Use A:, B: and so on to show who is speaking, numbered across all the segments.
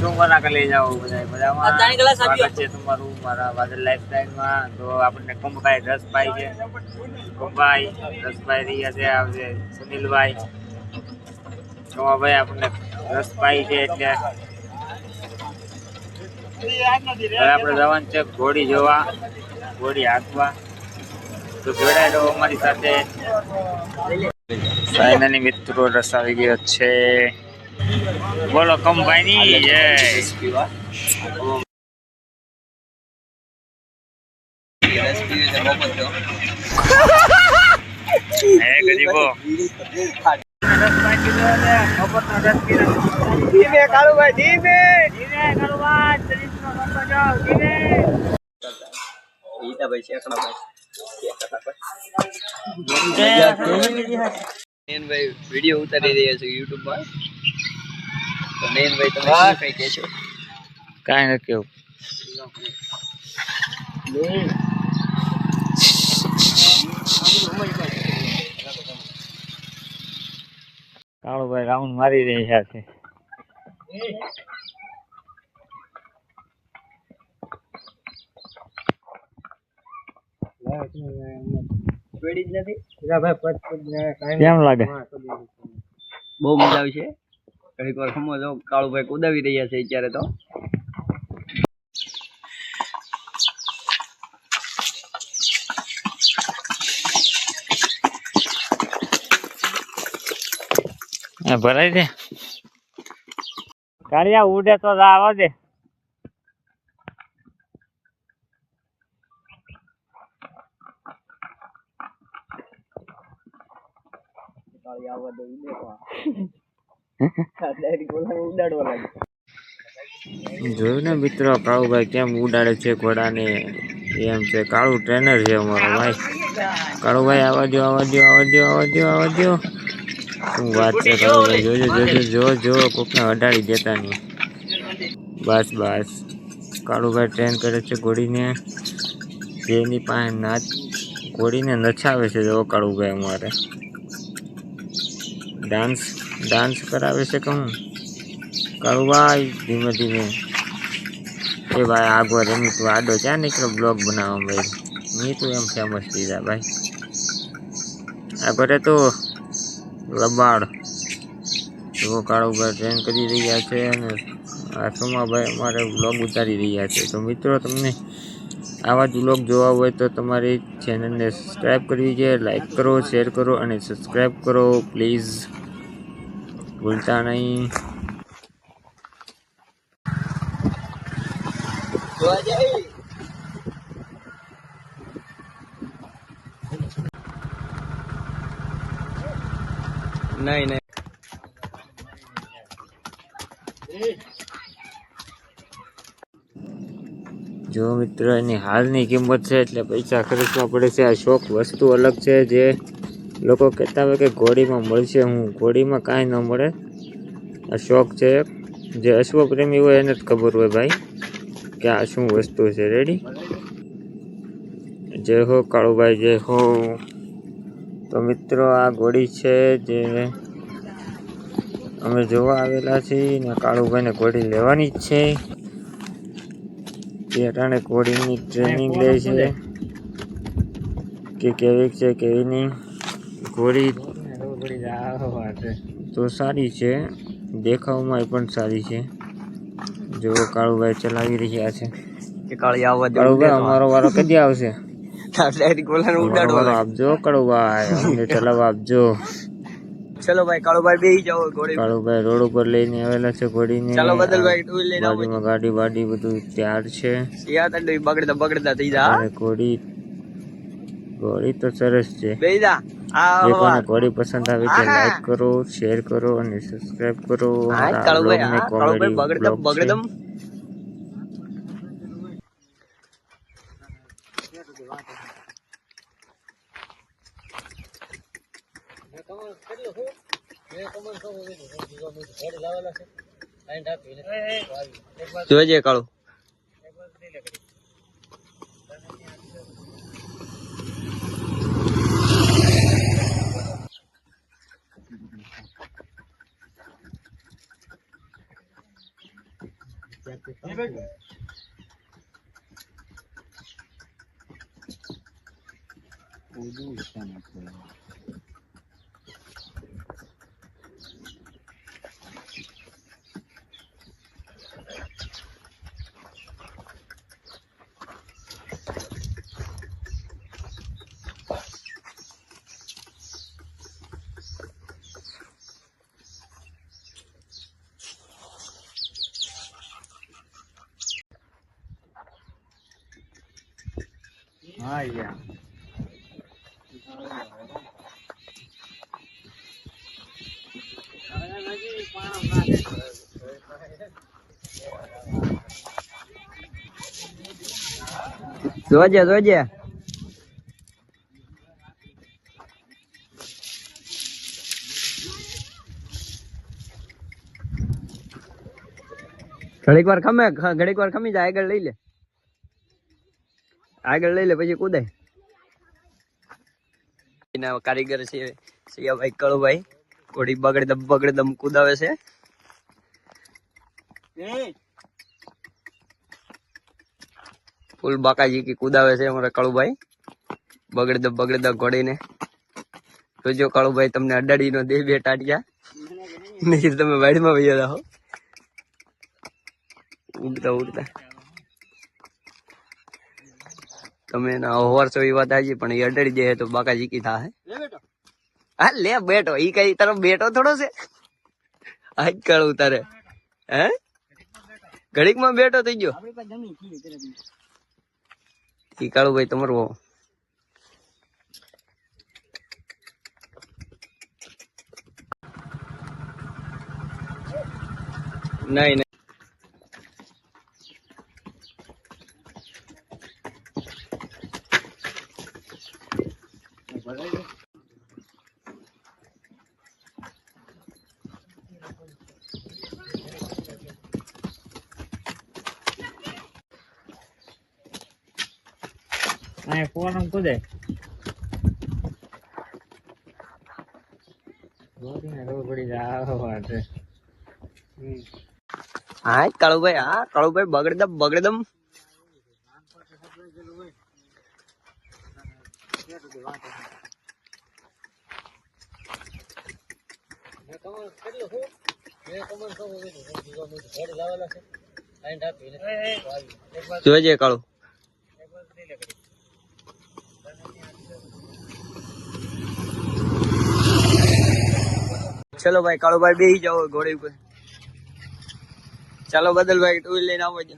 A: ચોંગવાના કે લઈ જાઓ બધા બધામાં સ્વાગત છે તમારું મારા વાદળ લાઈફસ્ટાઈલમાં. તો આપણને કંભાઈ રસભાઈ છે, કંભાઈ રસભાઈ રહ્યા છે, આવશે સુનિલભાઈ, કમાભાઈ આપણને રસભાઈ છે. એટલે આપણે જવાનું છે ઘોડી જોવા, ઘોડી હાંકવા. તો જોડાઈ રહો અમારી સાથે. ફાઇનલી મિત્રો રસ આવી ગયો છે. બોલો કંભાઈ ની જય.
B: વિડીયો ઉતારી રહ્યા છે યુટ્યુબ માં. તો નયનભાઈ તમે શું કઈ કહેશો?
A: કાંઈ નથી કેવું. કાળુભાઈ રાઉન્ડ મારી રહ્યા છે. કેમ લાગે?
B: બહુ મજા આવશે. ઘડીક વાર ખમો જો કાળુભાઈ કુદાવી રહ્યા છે અત્યારે તો.
A: ભરાઈ દે કાળિયા, ઉડે તો આવવા દે. જોયું ને મિત્રો કાળુભાઈ કેમ ઉડાડે છે ઘોડાને. એમ છે કાળું ટ્રેનર છે અમારો ભાઈ. કાળુભાઈ આવવા દો, આવવા દો, આવવા દો, આવવા દો, આવવા દો. શું વાત છે કાળુભાઈ, જોજો જોજો જો કોકને અડાડી દેતા નહીં. બસ બસ કાળુભાઈ ટ્રેન કરે છે ઘોડીને. જેની પાસે નાચ ઘોડીને નચાવે છે. જો કાળુભાઈ અમારે ડાન્સ કરાવે છે. કહું કાળુભાઈ ધીમે ધીમે. એ ભાઈ આગળ એની તું આડો ક્યાં નીકળો બ્લોગ બનાવવા ભાઈ. ની તું એમ ફેમસ થઈ જાય ભાઈ. આગળ તો લબાડ. જો કાળુભાઈ ટ્રેન કરી રહ્યા છે અને આ સોમાભાઈ અમારે બ્લોગ ઉતારી રહ્યા છે. તો મિત્રો તમને આવા જ બ્લોગ જોવા હોય તો તમારી ચેનલને સબસ્ક્રાઈબ કરવી છે. લાઈક કરો, શેર કરો અને સબસ્ક્રાઈબ કરો પ્લીઝ, ભૂલતા નહીં.
B: નહીં નહીં
A: જો મિત્રો એની હાલની કિંમત છે એટલે પૈસા ખર્ચવા પડે છે. આ શોખ વસ્તુ અલગ છે. જે લોકો કહેતા હોય કે ઘોડીમાં મળશે, હું ઘોડીમાં કાંઈ ન મળે. આ શોખ છે. જે અશ્વપ્રેમી હોય એને જ ખબર હોય ભાઈ કે આ શું વસ્તુ છે. રેડી? જય હો કાળુભાઈ, જય હો. તો મિત્રો આ ઘોડી છે જે અમે જોવા આવેલા છીએ ને કાળુભાઈને ઘોડી લેવાની જ છે. તે અટાણે ઘોડીની ટ્રેનિંગ લે છે કે કેવી છે કેવી નહીં. ઘોડી તો સારી છે, દેખાવમાં પણ સારી છે. જો કાળુભાઈ ચલાવી રહ્યા છે. કાળુભાઈ અમારો વારો કદી આવશે? આપજો કાળુભાઈ, અમને ચલાવવા આપજો.
B: ચલો ભાઈ કાળુભાઈ બેહી જાઓ ઘોડી.
A: કાળુભાઈ રોડ ઉપર લઈને આવેલા છે ઘોડીને.
B: ચાલો બદલભાઈ ટુ લઈને આવો.
A: બાજુમાં ગાડી બાડી બધું તૈયાર છે.
B: યાર તડે બગડતા થઈ જા.
A: અને ઘોડી તો સરસ છે.
B: બેહી જા.
A: જે કોને ઘોડી પસંદ આવે તે લાઈક કરો, શેર કરો અને સબસ્ક્રાઇબ કરો.
B: કાળુભાઈ બગડદમ. જોજે કાળુ.
A: હા યાર
B: જોજે જોજે ઘડીક વાર ખમી જાય આગળ લઈ લે પછી કુદાય એના કારીગર છે સિયાભાઈ કળુભાઈ ઘોડી બગડે દમ કુદાવે છે ફૂલ બાકાજી કી કુદાવે છે અમારા કળુભાઈ બગડે દમ ઘોડીને જોજો કળુભાઈ તમને અડાડી નો દે બે ટાટિયા નહીં તમે વાડીમાં વહી જાઓ ઉડતા તમે એના હોવાર છો એ વાત આજે પણ એ અડાડી દે તો બાકાજી કી થાય હા લે બેટો ઈ કઈ તારો બેટો થોડો છે આજ કળું તારે હે ઘડીક માં બેટો થઈ ગયો ઈ કાળું ભાઈ તમારું નહીં
A: ફોન કુદે
B: હા કાળુભાઈ બગડે દમ જોજે કાળું ચલો ભાઈ કાળુભાઈ બેસી જાઓ ઘોડી ઉપર ચાલો બદલભાઈ ટુ લઈને આવો છો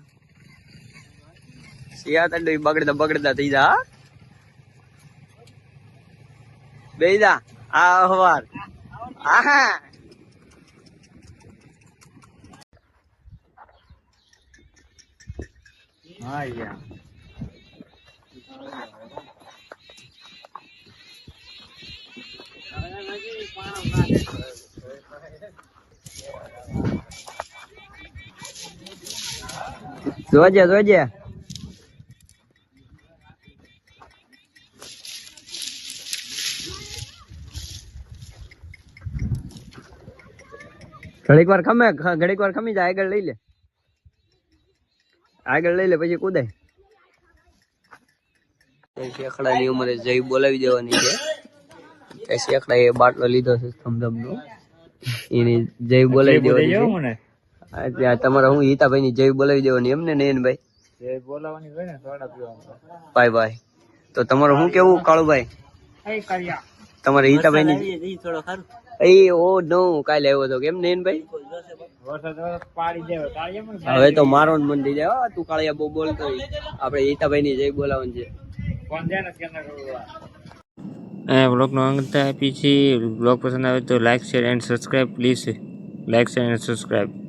B: સિયા તંડુ બગડતા થઈ જા બેસી જા આ હવાર આહા
A: હા યાર
B: જોજે ઘડીક વાર ખમી જાય આગળ લઈ લે પછી કુદાય શેખડા ની ઉંમરે જય બોલાવી દેવાની છે શેખડા એ બાટલો લીધો છે થમધમ નો એની જય બોલાવી દેવાની છે તમારા હું હિતાભાઈ ની જય બોલાવી દેવાની એમને નયનભાઈ
A: જય બોલાવાની હોય ને સોડા પીવાનું
B: ભાઈ તો તમારું શું કેવું કાળુભાઈ તમારે હિતાભાઈ ની થોડો ખારું ઓ નો કાલે આવ્યો હતો કેમ નયનભાઈ હવે તો મારો જ મન થઈ જાય તું કાળિયા બહુ બોલતો આપડે હિતાભાઈ ની જય બોલાવવાની છે
A: બ્લોગનો અંત આપી છે બ્લોગ પસંદ આવે તો like share and subscribe please like share and subscribe